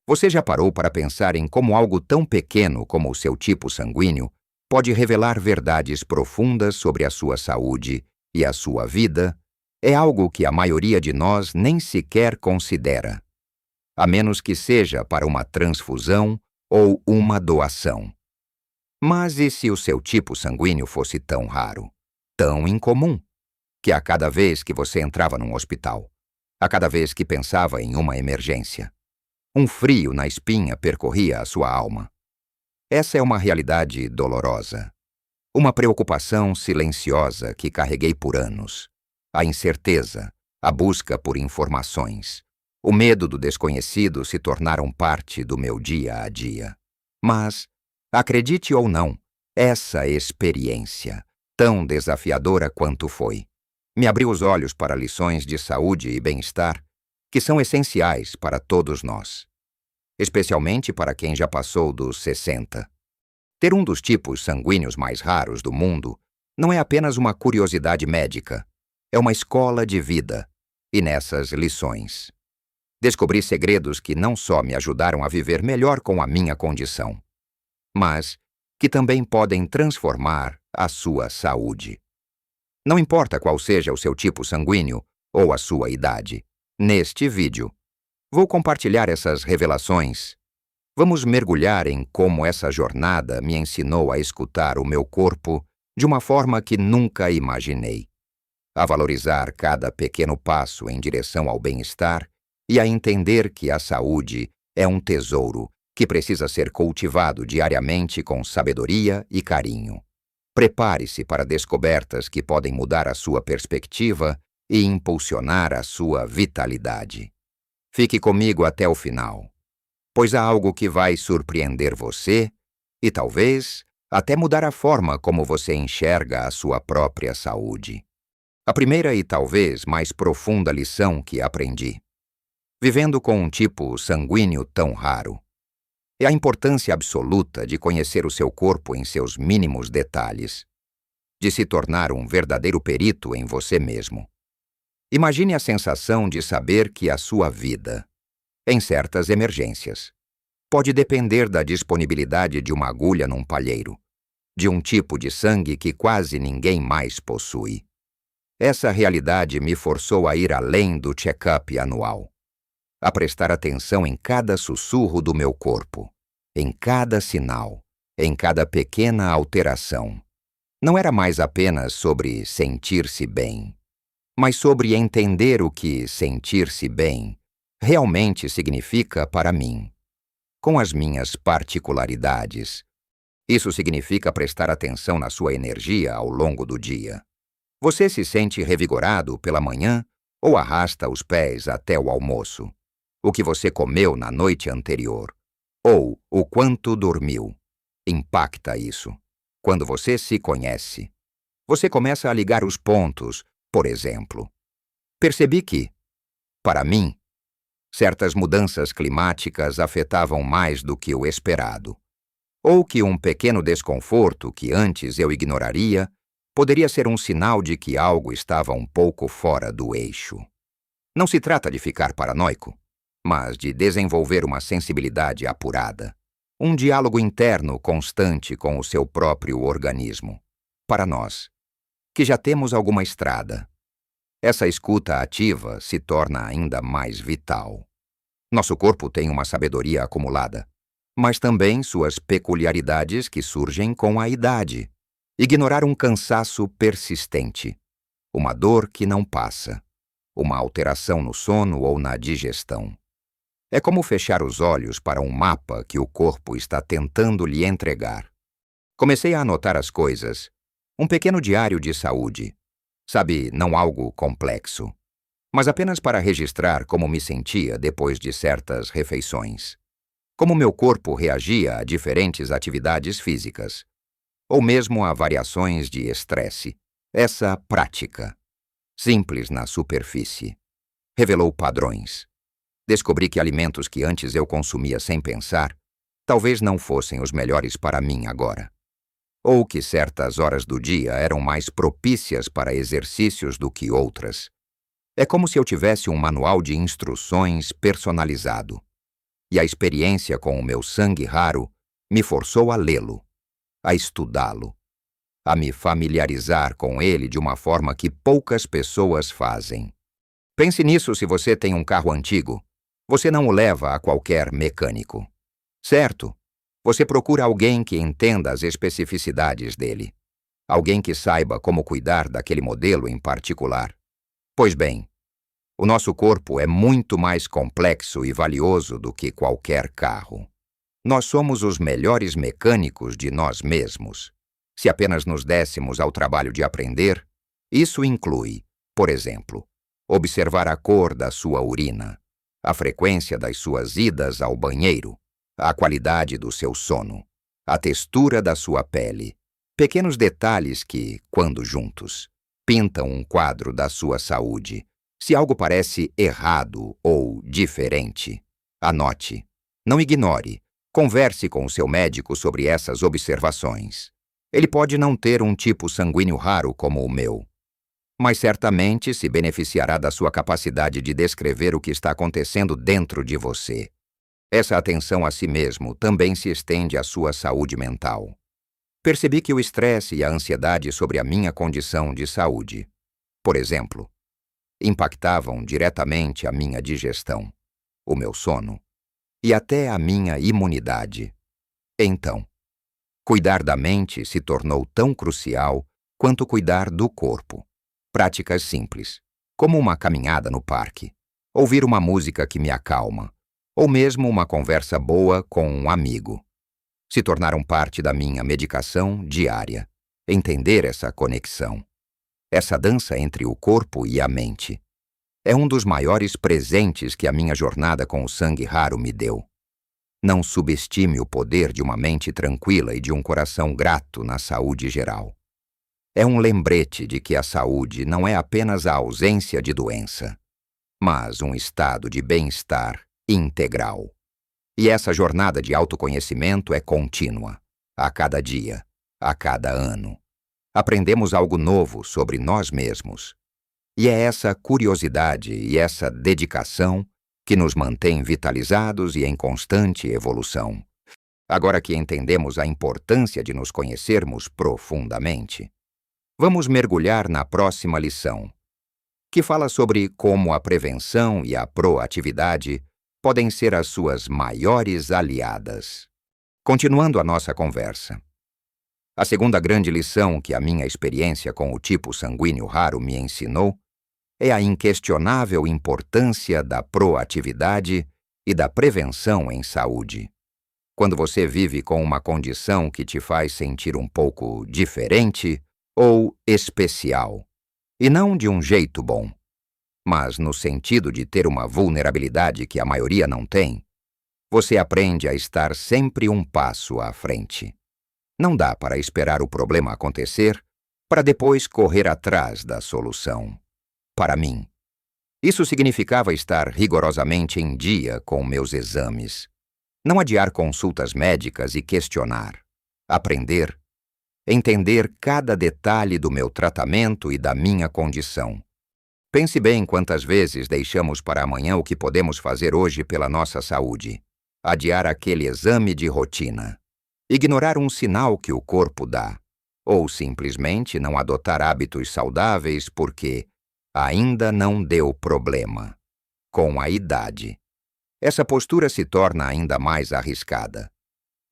Você já parou para pensar em como algo tão pequeno como o seu tipo sanguíneo pode revelar verdades profundas sobre a sua saúde e a sua vida? É algo que a maioria de nós nem sequer considera, a menos que seja para uma transfusão ou uma doação. Mas e se o seu tipo sanguíneo fosse tão raro, tão incomum, que a cada vez que você entrava num hospital, a cada vez que pensava em uma emergência, um frio na espinha percorria a sua alma? Essa é uma realidade dolorosa, uma preocupação silenciosa que carreguei por anos. A incerteza, a busca por informações, o medo do desconhecido se tornaram parte do meu dia a dia. Mas, acredite ou não, essa experiência, tão desafiadora quanto foi, me abriu os olhos para lições de saúde e bem-estar que são essenciais para todos nós, especialmente para quem já passou dos 60. Ter um dos tipos sanguíneos mais raros do mundo não é apenas uma curiosidade médica, é uma escola de vida, e nessas lições descobri segredos que não só me ajudaram a viver melhor com a minha condição, mas que também podem transformar a sua saúde. Não importa qual seja o seu tipo sanguíneo ou a sua idade, neste vídeo vou compartilhar essas revelações. Vamos mergulhar em como essa jornada me ensinou a escutar o meu corpo de uma forma que nunca imaginei, a valorizar cada pequeno passo em direção ao bem-estar e a entender que a saúde é um tesouro que precisa ser cultivado diariamente com sabedoria e carinho. Prepare-se para descobertas que podem mudar a sua perspectiva e impulsionar a sua vitalidade. Fique comigo até o final, pois há algo que vai surpreender você e talvez até mudar a forma como você enxerga a sua própria saúde. A primeira e talvez mais profunda lição que aprendi, vivendo com um tipo sanguíneo tão raro, é a importância absoluta de conhecer o seu corpo em seus mínimos detalhes, de se tornar um verdadeiro perito em você mesmo. Imagine a sensação de saber que a sua vida, em certas emergências, pode depender da disponibilidade de uma agulha num palheiro, de um tipo de sangue que quase ninguém mais possui. Essa realidade me forçou a ir além do check-up anual, a prestar atenção em cada sussurro do meu corpo, em cada sinal, em cada pequena alteração. Não era mais apenas sobre sentir-se bem, mas sobre entender o que sentir-se bem realmente significa para mim, com as minhas particularidades. Isso significa prestar atenção na sua energia ao longo do dia. Você se sente revigorado pela manhã ou arrasta os pés até o almoço? O que você comeu na noite anterior, ou o quanto dormiu, impacta isso. Quando você se conhece, você começa a ligar os pontos. Por exemplo, percebi que, para mim, certas mudanças climáticas afetavam mais do que o esperado, ou que um pequeno desconforto que antes eu ignoraria poderia ser um sinal de que algo estava um pouco fora do eixo. Não se trata de ficar paranoico, mas de desenvolver uma sensibilidade apurada, um diálogo interno constante com o seu próprio organismo. Para nós, que já temos alguma estrada, essa escuta ativa se torna ainda mais vital. Nosso corpo tem uma sabedoria acumulada, mas também suas peculiaridades que surgem com a idade. Ignorar um cansaço persistente, uma dor que não passa, uma alteração no sono ou na digestão. É como fechar os olhos para um mapa que o corpo está tentando lhe entregar. Comecei a anotar as coisas, um pequeno diário de saúde, sabe, não algo complexo, mas apenas para registrar como me sentia depois de certas refeições, como meu corpo reagia a diferentes atividades físicas, ou mesmo a variações de estresse. Essa prática, simples na superfície, revelou padrões. Descobri que alimentos que antes eu consumia sem pensar, talvez não fossem os melhores para mim agora. Ou que certas horas do dia eram mais propícias para exercícios do que outras. É como se eu tivesse um manual de instruções personalizado. e a experiência com o meu sangue raro me forçou a lê-lo, a estudá-lo, a me familiarizar com ele de uma forma que poucas pessoas fazem. Pense nisso se você tem um carro antigo. Você não o leva a qualquer mecânico. Certo? Você procura alguém que entenda as especificidades dele. Alguém que saiba como cuidar daquele modelo em particular. Pois bem, o nosso corpo é muito mais complexo e valioso do que qualquer carro. Nós somos os melhores mecânicos de nós mesmos. Se apenas nos dessemos ao trabalho de aprender, isso inclui, por exemplo, observar a cor da sua urina, a frequência das suas idas ao banheiro, a qualidade do seu sono, a textura da sua pele, pequenos detalhes que, quando juntos, pintam um quadro da sua saúde. Se algo parece errado ou diferente, anote, não ignore, converse com o seu médico sobre essas observações. Ele pode não ter um tipo sanguíneo raro como o meu, mas certamente se beneficiará da sua capacidade de descrever o que está acontecendo dentro de você. Essa atenção a si mesmo também se estende à sua saúde mental. Percebi que o estresse e a ansiedade sobre a minha condição de saúde, por exemplo, impactavam diretamente a minha digestão, o meu sono e até a minha imunidade. Então, cuidar da mente se tornou tão crucial quanto cuidar do corpo. Práticas simples, como uma caminhada no parque, ouvir uma música que me acalma, ou mesmo uma conversa boa com um amigo, se tornaram parte da minha medicação diária. Entender essa conexão, essa dança entre o corpo e a mente, é um dos maiores presentes que a minha jornada com o sangue raro me deu. Não subestime o poder de uma mente tranquila e de um coração grato na saúde geral. É um lembrete de que a saúde não é apenas a ausência de doença, mas um estado de bem-estar integral. E essa jornada de autoconhecimento é contínua, a cada dia, a cada ano. Aprendemos algo novo sobre nós mesmos. E é essa curiosidade e essa dedicação que nos mantém vitalizados e em constante evolução. Agora que entendemos a importância de nos conhecermos profundamente, vamos mergulhar na próxima lição, que fala sobre como a prevenção e a proatividade podem ser as suas maiores aliadas. Continuando a nossa conversa. A segunda grande lição que a minha experiência com o tipo sanguíneo raro me ensinou é a inquestionável importância da proatividade e da prevenção em saúde. Quando você vive com uma condição que te faz sentir um pouco diferente ou especial, e não de um jeito bom, mas no sentido de ter uma vulnerabilidade que a maioria não tem, você aprende a estar sempre um passo à frente. Não dá para esperar o problema acontecer para depois correr atrás da solução. Para mim, isso significava estar rigorosamente em dia com meus exames. Não adiar consultas médicas e questionar. Aprender. Entender cada detalhe do meu tratamento e da minha condição. Pense bem quantas vezes deixamos para amanhã o que podemos fazer hoje pela nossa saúde. Adiar aquele exame de rotina. Ignorar um sinal que o corpo dá. Ou simplesmente não adotar hábitos saudáveis porque ainda não deu problema. Com a idade, essa postura se torna ainda mais arriscada.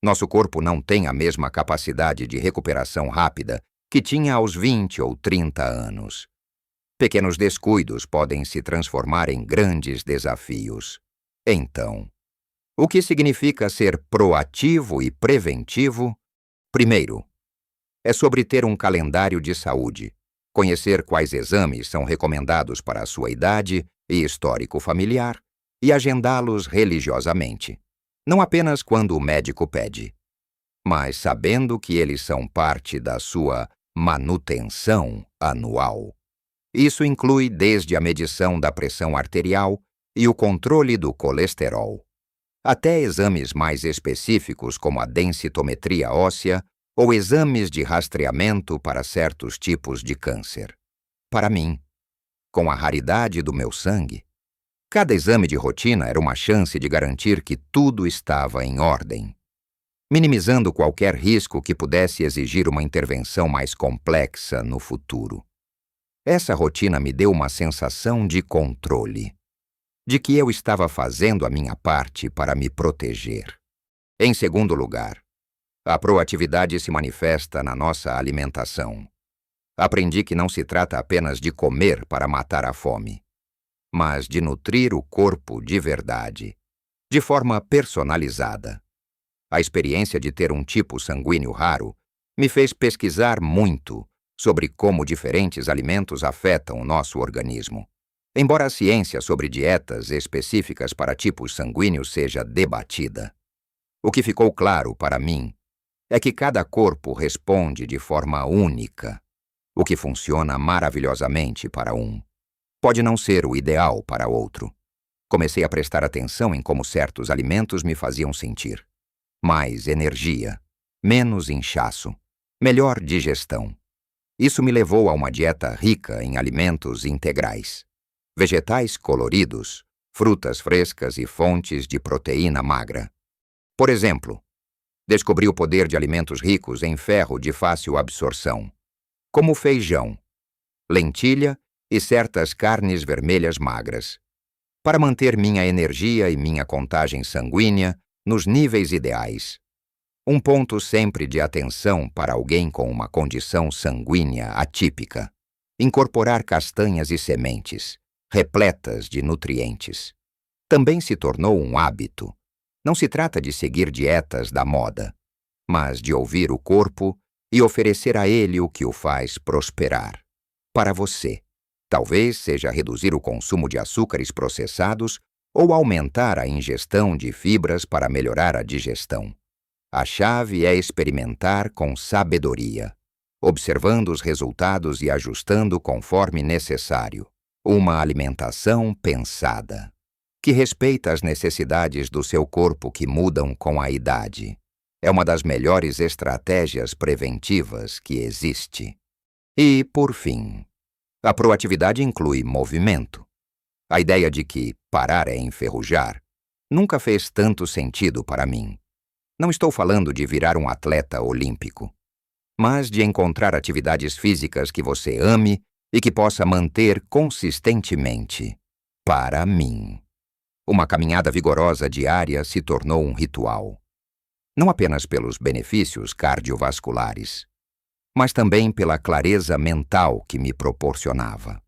Nosso corpo não tem a mesma capacidade de recuperação rápida que tinha aos 20 ou 30 anos. Pequenos descuidos podem se transformar em grandes desafios. Então, o que significa ser proativo e preventivo? Primeiro, é sobre ter um calendário de saúde, conhecer quais exames são recomendados para a sua idade e histórico familiar e agendá-los religiosamente. Não apenas quando o médico pede, mas sabendo que eles são parte da sua manutenção anual. Isso inclui desde a medição da pressão arterial e o controle do colesterol, até exames mais específicos como a densitometria óssea ou exames de rastreamento para certos tipos de câncer. Para mim, com a raridade do meu sangue, Cada exame de rotina era uma chance de garantir que tudo estava em ordem, minimizando qualquer risco que pudesse exigir uma intervenção mais complexa no futuro. Essa rotina me deu uma sensação de controle, de que eu estava fazendo a minha parte para me proteger. Em segundo lugar, a proatividade se manifesta na nossa alimentação. Aprendi que não se trata apenas de comer para matar a fome, mas de nutrir o corpo de verdade, de forma personalizada. A experiência de ter um tipo sanguíneo raro me fez pesquisar muito sobre como diferentes alimentos afetam o nosso organismo. Embora a ciência sobre dietas específicas para tipos sanguíneos seja debatida, o que ficou claro para mim é que cada corpo responde de forma única. O que funciona maravilhosamente para um pode não ser o ideal para outro. Comecei a prestar atenção em como certos alimentos me faziam sentir. Mais energia, menos inchaço, melhor digestão. Isso me levou a uma dieta rica em alimentos integrais, vegetais coloridos, frutas frescas e fontes de proteína magra. Por exemplo, descobri o poder de alimentos ricos em ferro de fácil absorção, como feijão, lentilha e certas carnes vermelhas magras, para manter minha energia e minha contagem sanguínea nos níveis ideais. Um ponto sempre de atenção para alguém com uma condição sanguínea atípica: incorporar castanhas e sementes, repletas de nutrientes. Também se tornou um hábito. Não se trata de seguir dietas da moda, mas de ouvir o corpo e oferecer a ele o que o faz prosperar. Para você, talvez seja reduzir o consumo de açúcares processados ou aumentar a ingestão de fibras para melhorar a digestão. A chave é experimentar com sabedoria, observando os resultados e ajustando conforme necessário. Uma alimentação pensada, que respeita as necessidades do seu corpo que mudam com a idade. É uma das melhores estratégias preventivas que existe. E, por fim, a proatividade inclui movimento. A ideia de que parar é enferrujar nunca fez tanto sentido para mim. Não estou falando de virar um atleta olímpico, mas de encontrar atividades físicas que você ame e que possa manter consistentemente. Para mim, uma caminhada vigorosa diária se tornou um ritual. Não apenas pelos benefícios cardiovasculares, mas também pela clareza mental que me proporcionava.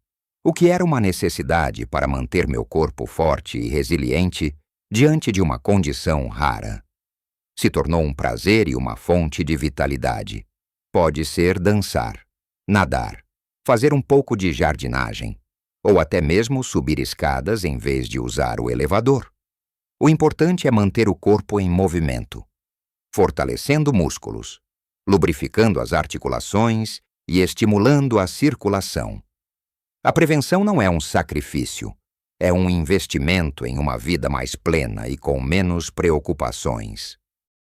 O que era uma necessidade para manter meu corpo forte e resiliente diante de uma condição rara, se tornou um prazer e uma fonte de vitalidade. Pode ser dançar, nadar, fazer um pouco de jardinagem, ou até mesmo subir escadas em vez de usar o elevador. O importante é manter o corpo em movimento, fortalecendo músculos, lubrificando as articulações e estimulando a circulação. A prevenção não é um sacrifício, é um investimento em uma vida mais plena e com menos preocupações.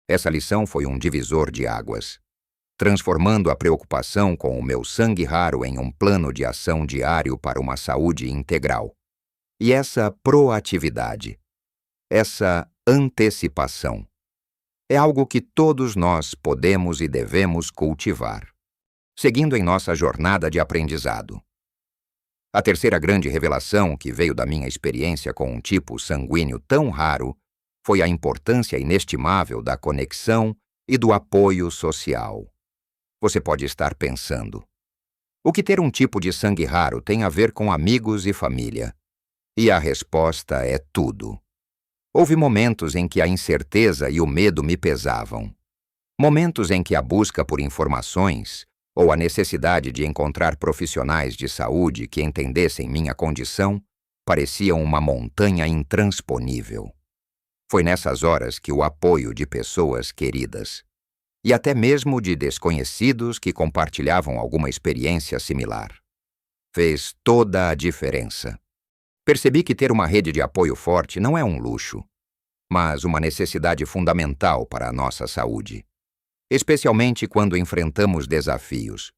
Essa lição foi um divisor de águas, transformando a preocupação com o meu sangue raro em um plano de ação diário para uma saúde integral. E essa proatividade, essa antecipação, é algo que todos nós podemos e devemos cultivar, seguindo em nossa jornada de aprendizado. A terceira grande revelação que veio da minha experiência com um tipo sanguíneo tão raro foi a importância inestimável da conexão e do apoio social. Você pode estar pensando: o que ter um tipo de sangue raro tem a ver com amigos e família? E a resposta é tudo. Houve momentos em que a incerteza e o medo me pesavam. Momentos em que a busca por informações ou a necessidade de encontrar profissionais de saúde que entendessem minha condição pareciam uma montanha intransponível. Foi nessas horas que o apoio de pessoas queridas, e até mesmo de desconhecidos que compartilhavam alguma experiência similar, fez toda a diferença. Percebi que ter uma rede de apoio forte não é um luxo, mas uma necessidade fundamental para a nossa saúde, especialmente quando enfrentamos desafios.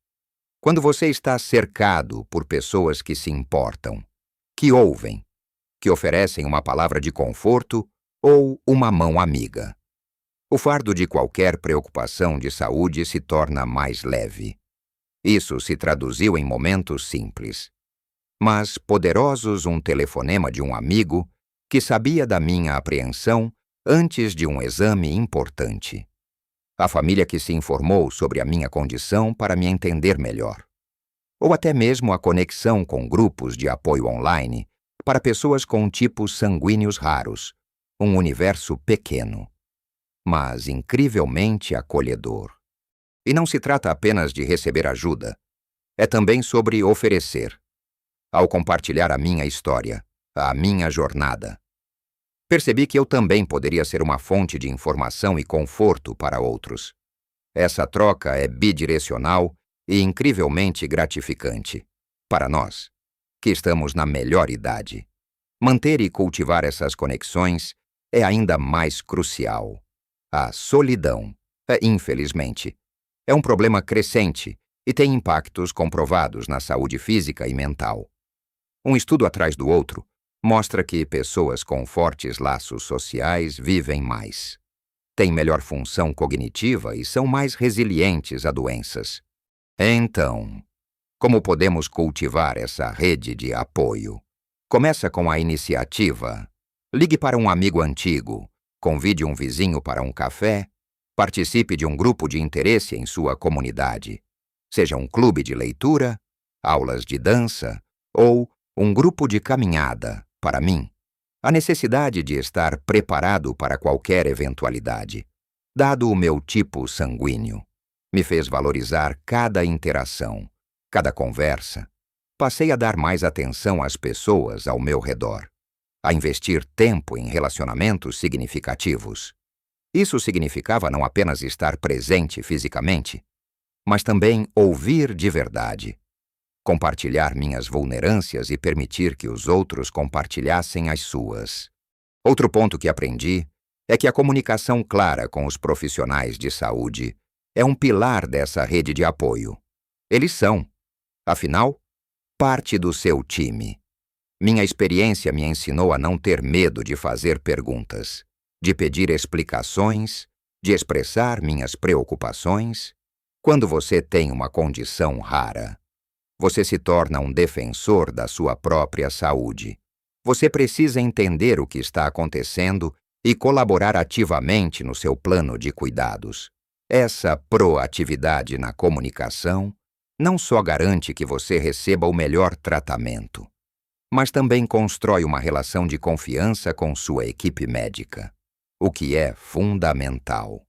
Quando você está cercado por pessoas que se importam, que ouvem que oferecem uma palavra de conforto ou uma mão amiga. O fardo de qualquer preocupação de saúde se torna mais leve. Isso se traduziu em momentos simples, mas poderosos, um telefonema de um amigo que sabia da minha apreensão antes de um exame importante. A família que se informou sobre a minha condição para me entender melhor. Ou até mesmo a conexão com grupos de apoio online para pessoas com tipos sanguíneos raros, um universo pequeno, mas incrivelmente acolhedor. E não se trata apenas de receber ajuda, é também sobre oferecer, ao compartilhar a minha história, a minha jornada. Percebi que eu também poderia ser uma fonte de informação e conforto para outros. Essa troca é bidirecional e incrivelmente gratificante para nós, que estamos na melhor idade. Manter e cultivar essas conexões é ainda mais crucial. A solidão, infelizmente, é um problema crescente e tem impactos comprovados na saúde física e mental. Um estudo atrás do outro mostra que pessoas com fortes laços sociais vivem mais, têm melhor função cognitiva e são mais resilientes a doenças. Então, como podemos cultivar essa rede de apoio? Começa com a iniciativa. Ligue para um amigo antigo, convide um vizinho para um café, participe de um grupo de interesse em sua comunidade, seja um clube de leitura, aulas de dança ou um grupo de caminhada. Para mim, a necessidade de estar preparado para qualquer eventualidade, dado o meu tipo sanguíneo, me fez valorizar cada interação, cada conversa. Passei a dar mais atenção às pessoas ao meu redor, a investir tempo em relacionamentos significativos. Isso significava não apenas estar presente fisicamente, mas também ouvir de verdade, compartilhar minhas vulnerâncias e permitir que os outros compartilhassem as suas. Outro ponto que aprendi é que a comunicação clara com os profissionais de saúde é um pilar dessa rede de apoio. Eles são, afinal, parte do seu time. Minha experiência me ensinou a não ter medo de fazer perguntas, de pedir explicações, de expressar minhas preocupações. Quando você tem uma condição rara, você se torna um defensor da sua própria saúde. Você precisa entender o que está acontecendo e colaborar ativamente no seu plano de cuidados. Essa proatividade na comunicação não só garante que você receba o melhor tratamento, mas também constrói uma relação de confiança com sua equipe médica, o que é fundamental.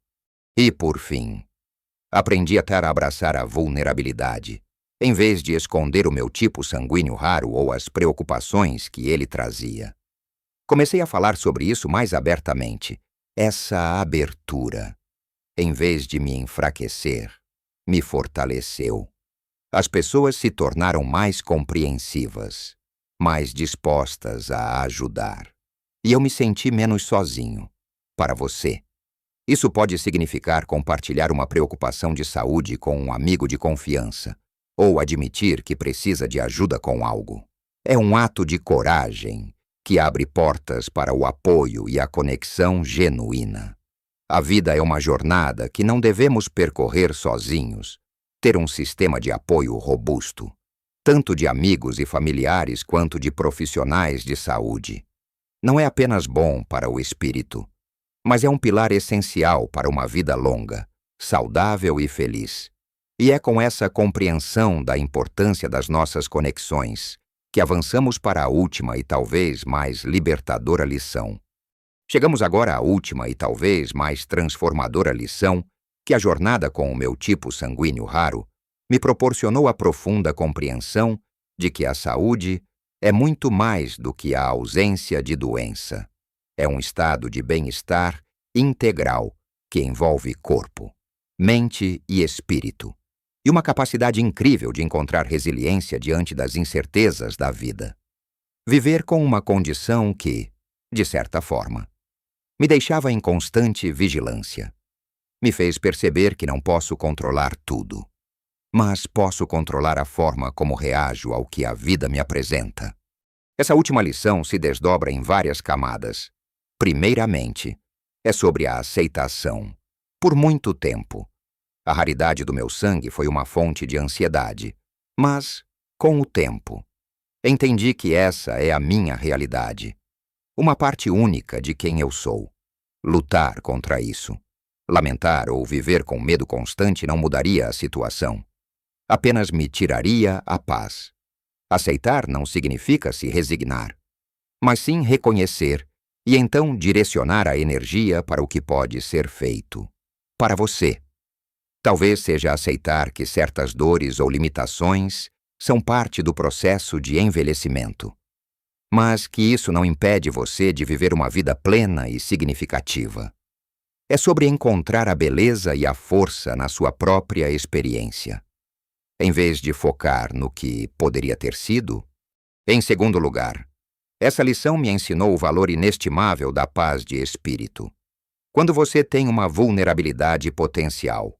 E, por fim, aprendi a abraçar a vulnerabilidade, em vez de esconder o meu tipo sanguíneo raro ou as preocupações que ele trazia. Comecei a falar sobre isso mais abertamente. Essa abertura, em vez de me enfraquecer, me fortaleceu. As pessoas se tornaram mais compreensivas, mais dispostas a ajudar. E eu me senti menos sozinho. Para você, isso pode significar compartilhar uma preocupação de saúde com um amigo de confiança, ou admitir que precisa de ajuda com algo. É um ato de coragem que abre portas para o apoio e a conexão genuína. A vida é uma jornada que não devemos percorrer sozinhos. Ter um sistema de apoio robusto, tanto de amigos e familiares quanto de profissionais de saúde, não é apenas bom para o espírito, mas é um pilar essencial para uma vida longa, saudável e feliz. E é com essa compreensão da importância das nossas conexões que avançamos para a última e talvez mais libertadora lição. Chegamos agora à última e talvez mais transformadora lição que a jornada com o meu tipo sanguíneo raro me proporcionou a profunda compreensão de que a saúde é muito mais do que a ausência de doença. É um estado de bem-estar integral que envolve corpo, mente e espírito, e uma capacidade incrível de encontrar resiliência diante das incertezas da vida. Viver com uma condição que, de certa forma, me deixava em constante vigilância. Me fez perceber que não posso controlar tudo, mas posso controlar a forma como reajo ao que a vida me apresenta. Essa última lição se desdobra em várias camadas. Primeiramente, é sobre a aceitação. Por muito tempo, a raridade do meu sangue foi uma fonte de ansiedade. Mas, com o tempo, entendi que essa é a minha realidade. Uma parte única de quem eu sou. Lutar contra isso. Lamentar ou viver com medo constante não mudaria a situação. Apenas me tiraria a paz. Aceitar não significa se resignar, mas sim reconhecer e então direcionar a energia para o que pode ser feito. Para você. Talvez seja aceitar que certas dores ou limitações são parte do processo de envelhecimento, mas que isso não impede você de viver uma vida plena e significativa. É sobre encontrar a beleza e a força na sua própria experiência, em vez de focar no que poderia ter sido. Em segundo lugar, essa lição me ensinou o valor inestimável da paz de espírito. Quando você tem uma vulnerabilidade potencial,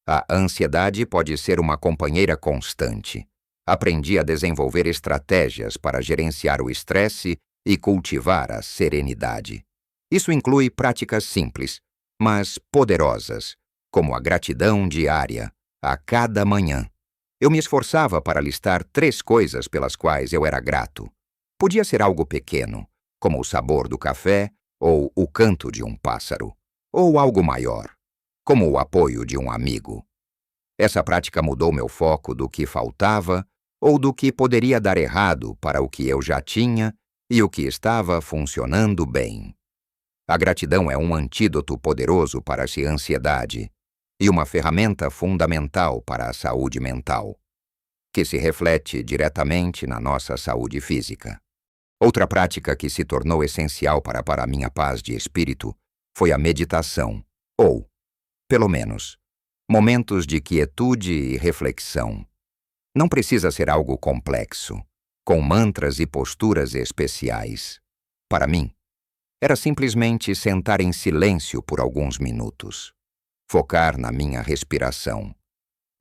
a ansiedade pode ser uma companheira constante. Aprendi a desenvolver estratégias para gerenciar o estresse e cultivar a serenidade. Isso inclui práticas simples, mas poderosas, como a gratidão diária, a cada manhã. Eu me esforçava para listar 3 coisas pelas quais eu era grato. Podia ser algo pequeno, como o sabor do café ou o canto de um pássaro, ou algo maior, como o apoio de um amigo. Essa prática mudou meu foco do que faltava ou do que poderia dar errado para o que eu já tinha e o que estava funcionando bem. A gratidão é um antídoto poderoso para a ansiedade e uma ferramenta fundamental para a saúde mental, que se reflete diretamente na nossa saúde física. Outra prática que se tornou essencial para a minha paz de espírito foi a meditação, ou, pelo menos, momentos de quietude e reflexão. Não precisa ser algo complexo, com mantras e posturas especiais. Para mim, era simplesmente sentar em silêncio por alguns minutos, focar na minha respiração,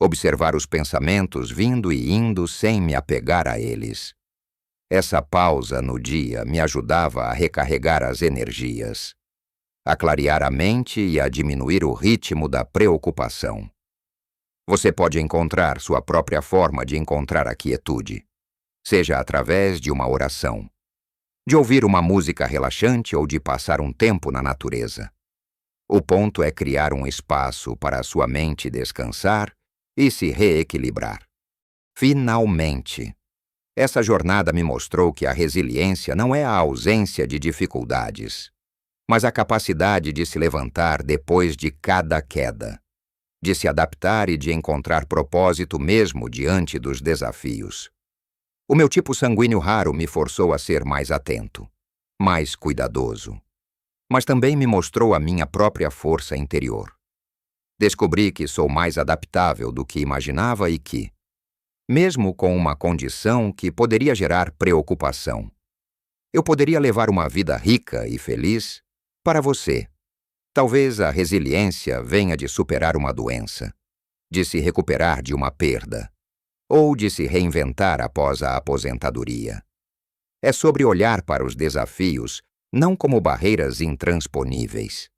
observar os pensamentos vindo e indo sem me apegar a eles. Essa pausa no dia me ajudava a recarregar as energias, a clarear a mente e a diminuir o ritmo da preocupação. Você pode encontrar sua própria forma de encontrar a quietude, seja através de uma oração, de ouvir uma música relaxante ou de passar um tempo na natureza. O ponto é criar um espaço para a sua mente descansar e se reequilibrar. Finalmente, essa jornada me mostrou que a resiliência não é a ausência de dificuldades, mas a capacidade de se levantar depois de cada queda, de se adaptar e de encontrar propósito mesmo diante dos desafios. O meu tipo sanguíneo raro me forçou a ser mais atento, mais cuidadoso, mas também me mostrou a minha própria força interior. Descobri que sou mais adaptável do que imaginava e que, mesmo com uma condição que poderia gerar preocupação, eu poderia levar uma vida rica e feliz. Para você, talvez a resiliência venha de superar uma doença, de se recuperar de uma perda, ou de se reinventar após a aposentadoria. É sobre olhar para os desafios não como barreiras intransponíveis,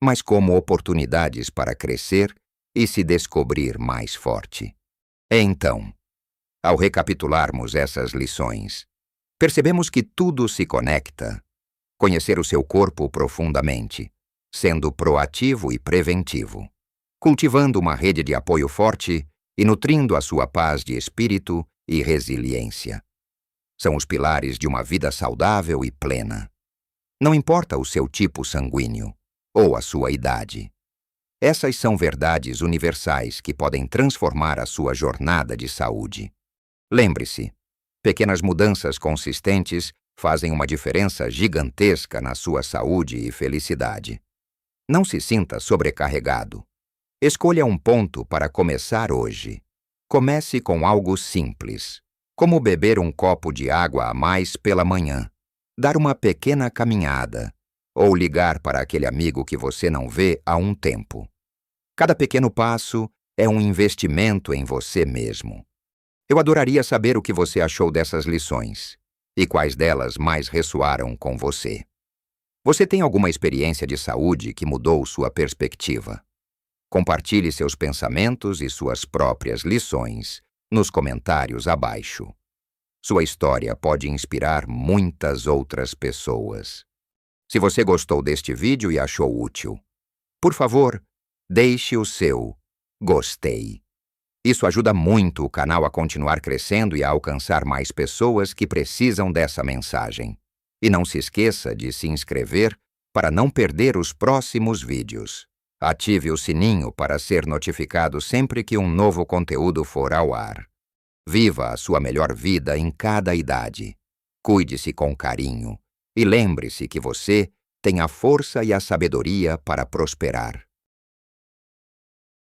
mas como oportunidades para crescer e se descobrir mais forte. Então, ao recapitularmos essas lições, percebemos que tudo se conecta. Conhecer o seu corpo profundamente, sendo proativo e preventivo, cultivando uma rede de apoio forte e nutrindo a sua paz de espírito e resiliência. São os pilares de uma vida saudável e plena. Não importa o seu tipo sanguíneo ou a sua idade. Essas são verdades universais que podem transformar a sua jornada de saúde. Lembre-se, pequenas mudanças consistentes fazem uma diferença gigantesca na sua saúde e felicidade. Não se sinta sobrecarregado. Escolha um ponto para começar hoje. Comece com algo simples, como beber um copo de água a mais pela manhã, dar uma pequena caminhada, ou ligar para aquele amigo que você não vê há um tempo. Cada pequeno passo é um investimento em você mesmo. Eu adoraria saber o que você achou dessas lições. E quais delas mais ressoaram com você? Você tem alguma experiência de saúde que mudou sua perspectiva? Compartilhe seus pensamentos e suas próprias lições nos comentários abaixo. Sua história pode inspirar muitas outras pessoas. Se você gostou deste vídeo e achou útil, por favor, deixe o seu gostei. Isso ajuda muito o canal a continuar crescendo e a alcançar mais pessoas que precisam dessa mensagem. E não se esqueça de se inscrever para não perder os próximos vídeos. Ative o sininho para ser notificado sempre que um novo conteúdo for ao ar. Viva a sua melhor vida em cada idade. Cuide-se com carinho e lembre-se que você tem a força e a sabedoria para prosperar.